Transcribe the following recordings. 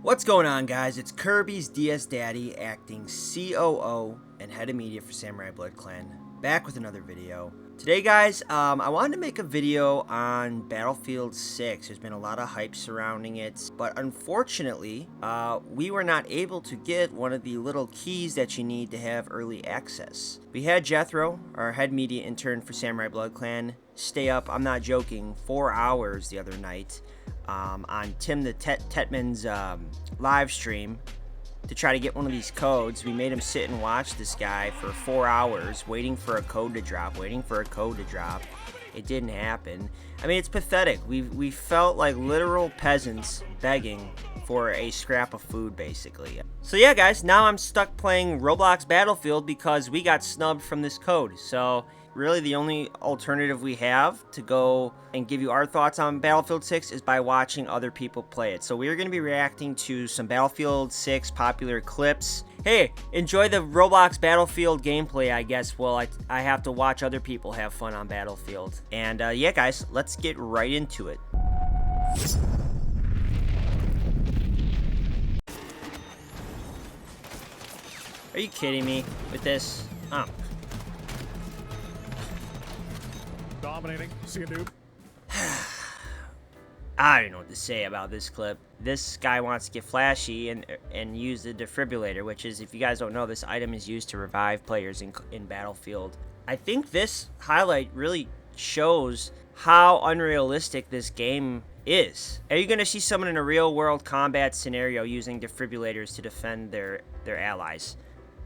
What's going on, guys? It's Kirby's DS Daddy acting COO and head of media for Samurai Blood Clan, back with another video. Today, guys, I wanted to make a video on Battlefield 6. There's been a lot of hype surrounding it, but unfortunately, we were not able to get one of the little keys that you need to have early access. We had Jethro, our head media intern for Samurai Blood Clan, stay up, I'm not joking, 4 hours the other night on Tim the Tetman's live stream to try to get one of these codes. We made him sit and watch this guy for 4 hours waiting for a code to drop. It didn't happen. I mean, it's pathetic. We felt like literal peasants begging for a scrap of food, basically. So yeah, guys, now I'm stuck playing Roblox Battlefield because we got snubbed from this code. So really the only alternative we have to go and give you our thoughts on Battlefield 6 is by watching other people play it. So we're going to be reacting to some Battlefield 6 popular clips. Hey, enjoy the Roblox Battlefield gameplay, I guess. Well, I have to watch other people have fun on Battlefield. And yeah, guys, let's get right into it. Are you kidding me with this? Dominating. See a noob. I don't know what to say about this clip. This guy wants to get flashy and use the defibrillator, which is, if you guys don't know, this item is used to revive players in Battlefield. I think this highlight really shows how unrealistic this game is. Are you going to see someone in a real-world combat scenario using defibrillators to defend their allies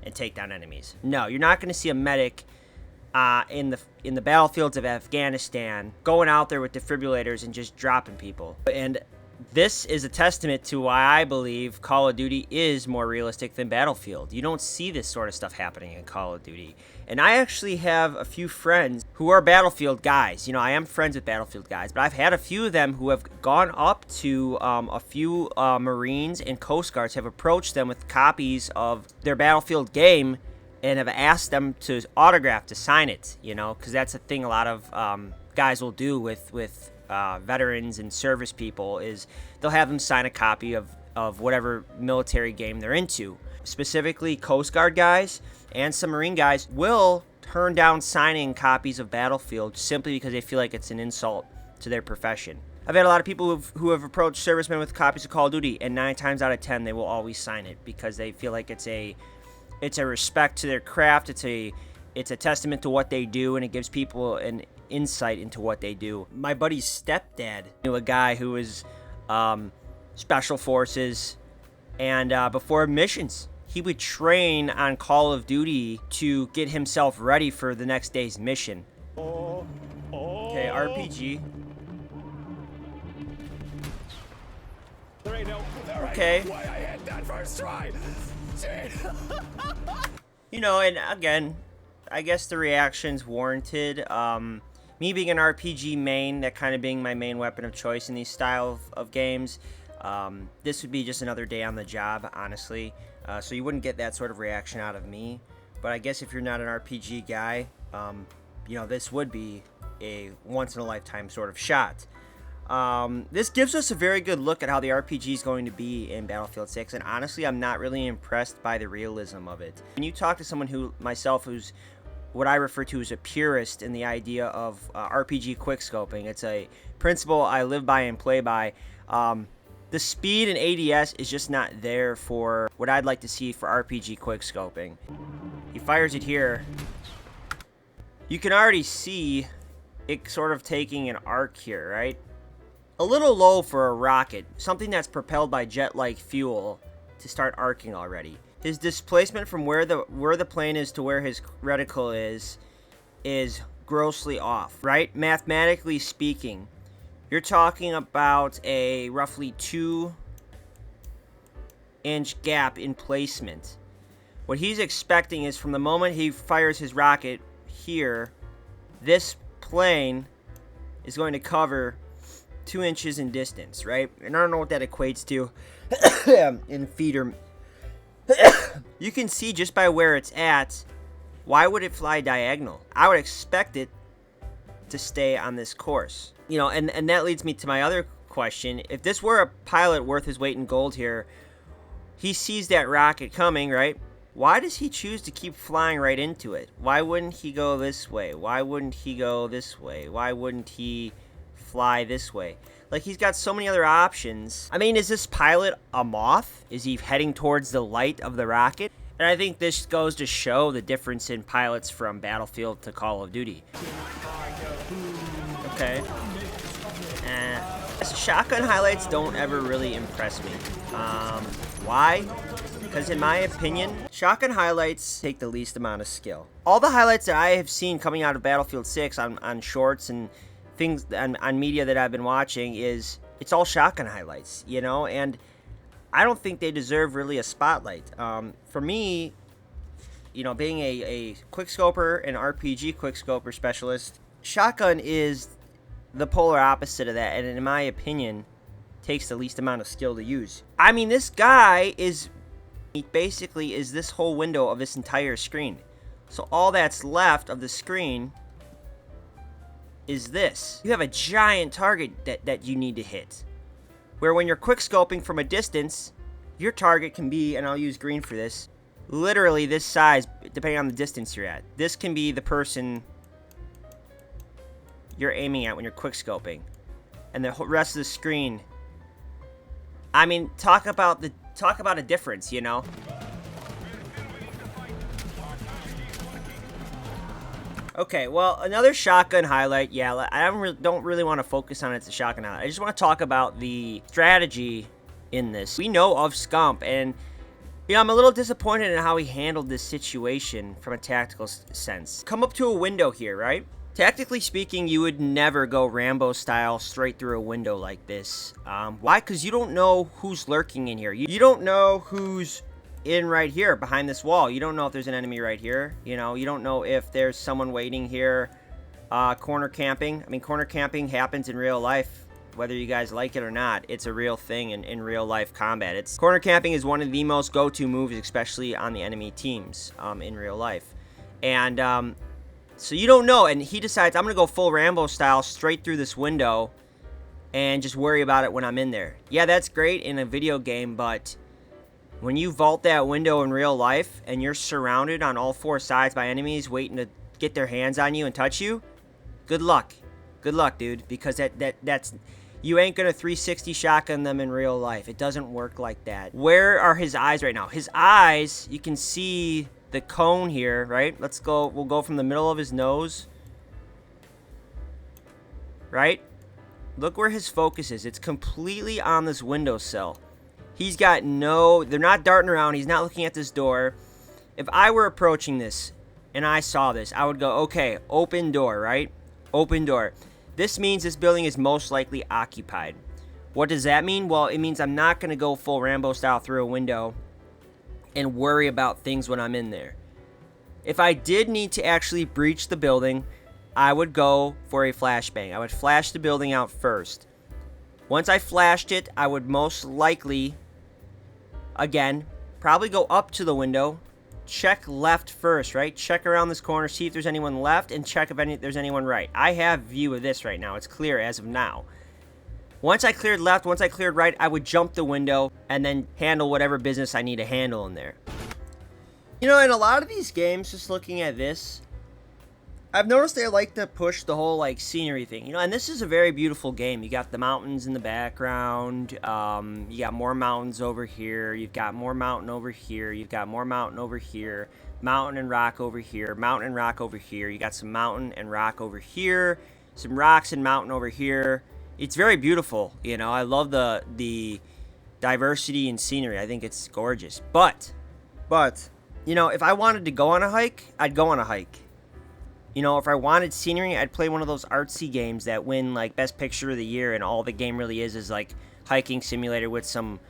and take down enemies? No, you're not going to see a medic in the battlefields of Afghanistan going out there with defibrillators and just dropping people. And this is a testament to why I believe Call of Duty is more realistic than Battlefield. You don't see this sort of stuff happening in Call of Duty. And I actually have a few friends who are Battlefield guys. You know, I am friends with Battlefield guys, but I've had a few of them who have gone up to a few Marines and Coast Guards, have approached them with copies of their Battlefield game and have asked them to autograph, to sign it, you know, because that's a thing a lot of guys will do with veterans and service people, is they'll have them sign a copy of whatever military game they're into. Specifically, Coast Guard guys and some Marine guys will turn down signing copies of Battlefield simply because they feel like it's an insult to their profession. I've had a lot of people who have approached servicemen with copies of Call of Duty, and 9 times out of 10 they will always sign it because they feel like it's a respect to their craft. It's a testament to what they do, and it gives people an insight into what they do. My buddy's stepdad knew a guy who was special forces, and before missions, he would train on Call of Duty to get himself ready for the next day's mission. Okay, RPG. Okay. You know, and again, I guess the reaction's warranted. Me being an RPG main, that kind of being my main weapon of choice in these style of games, this would be just another day on the job, honestly. So you wouldn't get that sort of reaction out of me. But I guess if you're not an RPG guy, you know, this would be a once-in-a-lifetime sort of shot. This gives us a very good look at how the RPG is going to be in Battlefield 6, and honestly, I'm not really impressed by the realism of it. When you talk to someone who's what I refer to as a purist in the idea of RPG quickscoping, it's a principle I live by and play by. The speed and ADS is just not there for what I'd like to see for RPG quickscoping. He fires it here. You can already see it sort of taking an arc here, right? A little low for a rocket, something that's propelled by jet-like fuel, to start arcing already. His displacement from where the plane is to where his reticle is grossly off, right? Mathematically speaking, you're talking about a roughly 2-inch gap in placement. What he's expecting is from the moment he fires his rocket here, this plane is going to cover 2 inches in distance, right? And I don't know what that equates to in feet or... You can see just by where it's at, why would it fly diagonal? I would expect it to stay on this course. You know, and that leads me to my other question. If this were a pilot worth his weight in gold here, He sees that rocket coming, right? Why does he choose to keep flying right into it? Why wouldn't he go this way? Why wouldn't he go this way? Why wouldn't he fly this way? Like, he's got so many other options. I mean, is this pilot a moth? Is he heading towards the light of the rocket? And I think this goes to show the difference in pilots from Battlefield to Call of Duty. Okay. Shotgun highlights don't ever really impress me. Why? Because in my opinion, shotgun highlights take the least amount of skill. All the highlights that I have seen coming out of Battlefield 6 on shorts and things on media that I've been watching it's all shotgun highlights, you know, and I don't think they deserve really a spotlight. For me, you know, being a quickscoper and RPG quickscoper specialist, shotgun is the polar opposite of that, and in my opinion, takes the least amount of skill to use. I mean, this guy he basically is this whole window of this entire screen. So all that's left of the screen is this. You have a giant target that you need to hit. Where when you're quickscoping from a distance, your target can be, and I'll use green for this, literally this size, depending on the distance you're at. This can be the person you're aiming at when you're quickscoping. And the rest of the screen, I mean, talk about a difference, you know? Okay, well, another shotgun highlight. Yeah, I don't really want to focus on it as a shotgun highlight. I just want to talk about the strategy in this. We know of Scump, and you know, I'm a little disappointed in how he handled this situation from a tactical sense. Come up to a window here, right? Tactically speaking, you would never go Rambo style straight through a window like this. Why? Because you don't know who's lurking in here. You don't know who's in right here behind this wall. You don't know if there's an enemy right here. You know, you don't know if there's someone waiting here. Corner camping. I mean, corner camping happens in real life. Whether you guys like it or not, it's a real thing in real life combat. Corner camping is one of the most go-to moves, especially on the enemy teams in real life. And so you don't know, and he decides, I'm going to go full Rambo style straight through this window and just worry about it when I'm in there. Yeah, that's great in a video game, but when you vault that window in real life and you're surrounded on all four sides by enemies waiting to get their hands on you and touch you, good luck. Good luck, dude, because that's you ain't going to 360 shotgun them in real life. It doesn't work like that. Where are his eyes right now? His eyes, you can see the cone here, right? We'll go from the middle of his nose. Right? Look where his focus is. It's completely on this windowsill. He's got they're not darting around. He's not looking at this door. If I were approaching this and I saw this, I would go, okay, open door, right? Open door. This means this building is most likely occupied. What does that mean? Well, it means I'm not going to go full Rambo style through a window and worry about things when I'm in there. If I did need to actually breach the building, I would go for a flashbang. I would flash the building out first. Once I flashed it, I would most likely, again, probably go up to the window, check left first, right? Check around this corner, see if there's anyone left, and check if there's anyone right. I have view of this right now. It's clear as of now. Once I cleared left, once I cleared right, I would jump the window and then handle whatever business I need to handle in there. You know, in a lot of these games, just looking at this, I've noticed they like to push the whole, like, scenery thing. You know, and this is a very beautiful game. You got the mountains in the background. You got more mountains over here. You've got more mountain over here. You've got more mountain over here. Mountain and rock over here. Mountain and rock over here. You got some mountain and rock over here. Some rocks and mountain over here. It's very beautiful, you know. I love the diversity in scenery. I think it's gorgeous. But, you know, if I wanted to go on a hike, I'd go on a hike. You know, if I wanted scenery, I'd play one of those artsy games that win, like, Best Picture of the Year, and all the game really is like, hiking simulator with some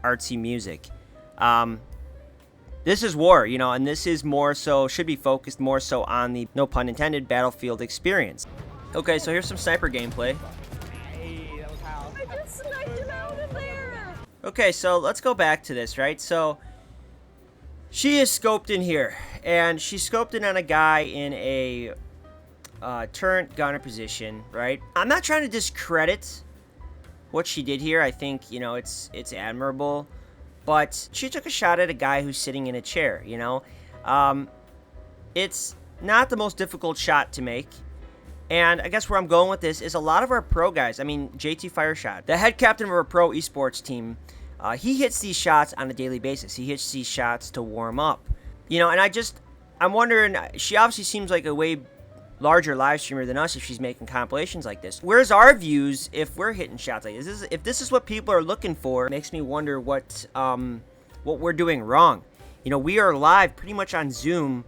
artsy music. This is war, you know, and this is more so, should be focused more so on the, no pun intended, Battlefield experience. Okay, so here's some sniper gameplay. Okay, so let's go back to this, right? So, she is scoped in here, and she's scoped in on a guy in a turret gunner position, right? I'm not trying to discredit what she did here. I think, you know, it's admirable. but she took a shot at a guy who's sitting in a chair, you know? It's not the most difficult shot to make. And I guess where I'm going with this is a lot of our pro guys, I mean, JT Fireshot, the head captain of our pro esports team, he hits these shots on a daily basis. He hits these shots to warm up. You know, and I'm wondering, she obviously seems like a way larger live streamer than us if she's making compilations like this. Where's our views if we're hitting shots like this? If this is what people are looking for, it makes me wonder what we're doing wrong. You know, we are live pretty much on Zoom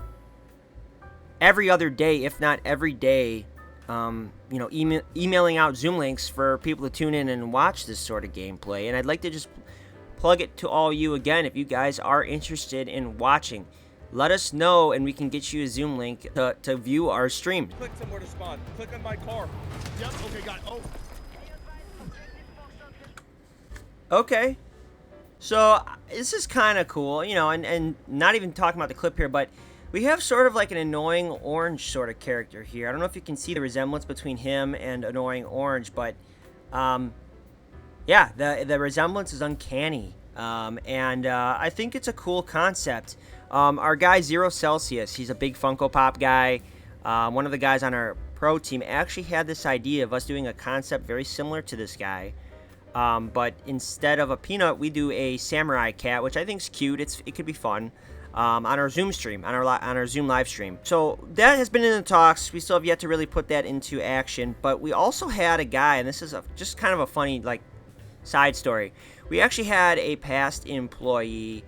every other day, if not every day. You know, emailing out Zoom links for people to tune in and watch this sort of gameplay. And I'd like to just plug it to all you again. If you guys are interested in watching, let us know and we can get you a Zoom link to view our stream. Click somewhere to spawn. Click on my car. Yep, okay, got it. Oh. Okay. So, this is kind of cool, you know, and not even talking about the clip here, but we have sort of like an Annoying Orange sort of character here. I don't know if you can see the resemblance between him and Annoying Orange, but, yeah, the resemblance is uncanny. And I think it's a cool concept. Our guy Zero Celsius, he's a big Funko Pop guy. One of the guys on our pro team actually had this idea of us doing a concept very similar to this guy. But instead of a peanut, we do a samurai cat, which I think is cute. It could be fun. On our Zoom stream, on our Zoom live stream. So that has been in the talks. We still have yet to really put that into action. But we also had a guy, and this is just kind of a funny like side story. We actually had a past employee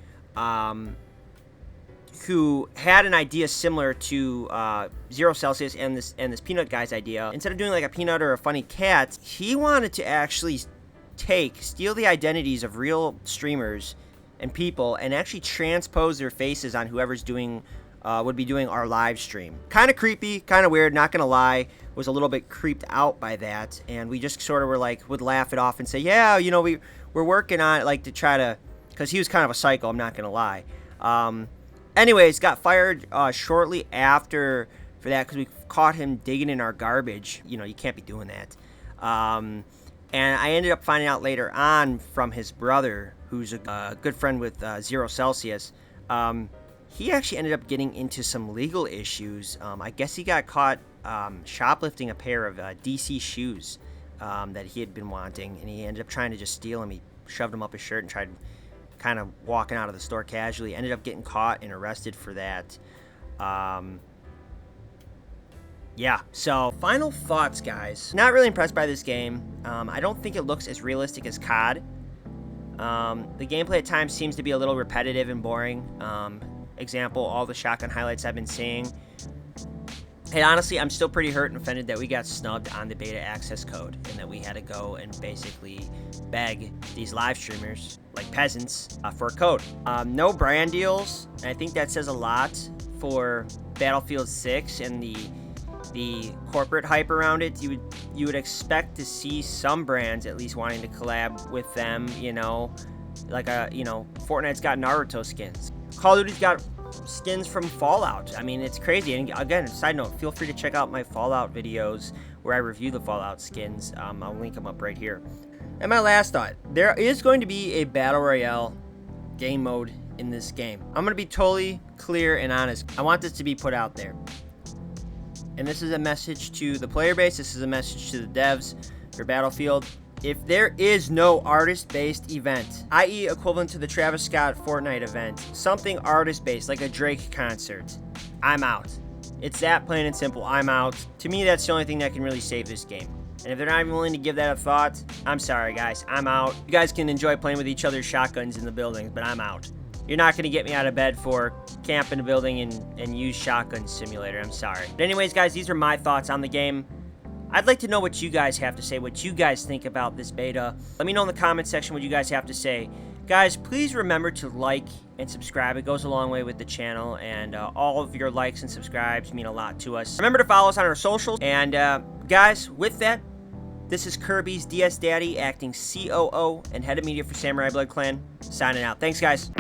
who had an idea similar to Zero Celsius and this peanut guy's idea. Instead of doing like a peanut or a funny cat, he wanted to actually steal the identities of real streamers and people and actually transpose their faces on whoever's would be doing our live stream. Kind of creepy, kind of weird, not gonna lie. Was a little bit creeped out by that, and we just sort of would laugh it off and say, yeah, you know, we're working on it, like to try to, because he was kind of a psycho, I'm not gonna lie. Anyways, got fired shortly after for that because we caught him digging in our garbage. You know, you can't be doing that. And I ended up finding out later on from his brother, who's a good friend with Zero Celsius. He actually ended up getting into some legal issues. I guess he got caught shoplifting a pair of DC shoes that he had been wanting, and he ended up trying to just steal them. He shoved them up his shirt and tried kind of walking out of the store casually. Ended up getting caught and arrested for that. Yeah, so final thoughts, guys. Not really impressed by this game. I don't think it looks as realistic as COD. The gameplay at times seems to be a little repetitive and boring. Example, all the shotgun highlights I've been seeing. And honestly, I'm still pretty hurt and offended that we got snubbed on the beta access code and that we had to go and basically beg these live streamers, like peasants, for a code. No brand deals, and I think that says a lot for Battlefield 6 and the corporate hype around it. You would expect to see some brands at least wanting to collab with them, you know, like Fortnite's got Naruto skins. Call of Duty's got skins from Fallout. I mean, it's crazy. And again, side note, feel free to check out my Fallout videos where I review the Fallout skins. I'll link them up right here. And my last thought, there is going to be a Battle Royale game mode in this game. I'm going to be totally clear and honest. I want this to be put out there. And this is a message to the player base. This is a message to the devs for Battlefield. If there is no artist-based event, i.e. equivalent to the Travis Scott Fortnite event, something artist-based, like a Drake concert, I'm out. It's that plain and simple. I'm out. To me, that's the only thing that can really save this game. And if they're not even willing to give that a thought, I'm sorry, guys. I'm out. You guys can enjoy playing with each other's shotguns in the buildings, but I'm out. You're not going to get me out of bed for camp in a building and use Shotgun Simulator. I'm sorry. But anyways, guys, these are my thoughts on the game. I'd like to know what you guys have to say, what you guys think about this beta. Let me know in the comment section what you guys have to say. Guys, please remember to like and subscribe. It goes a long way with the channel, and all of your likes and subscribes mean a lot to us. Remember to follow us on our socials. And guys, with that, this is Kirby's DS Daddy acting COO and head of media for Samurai Blood Clan, signing out. Thanks, guys.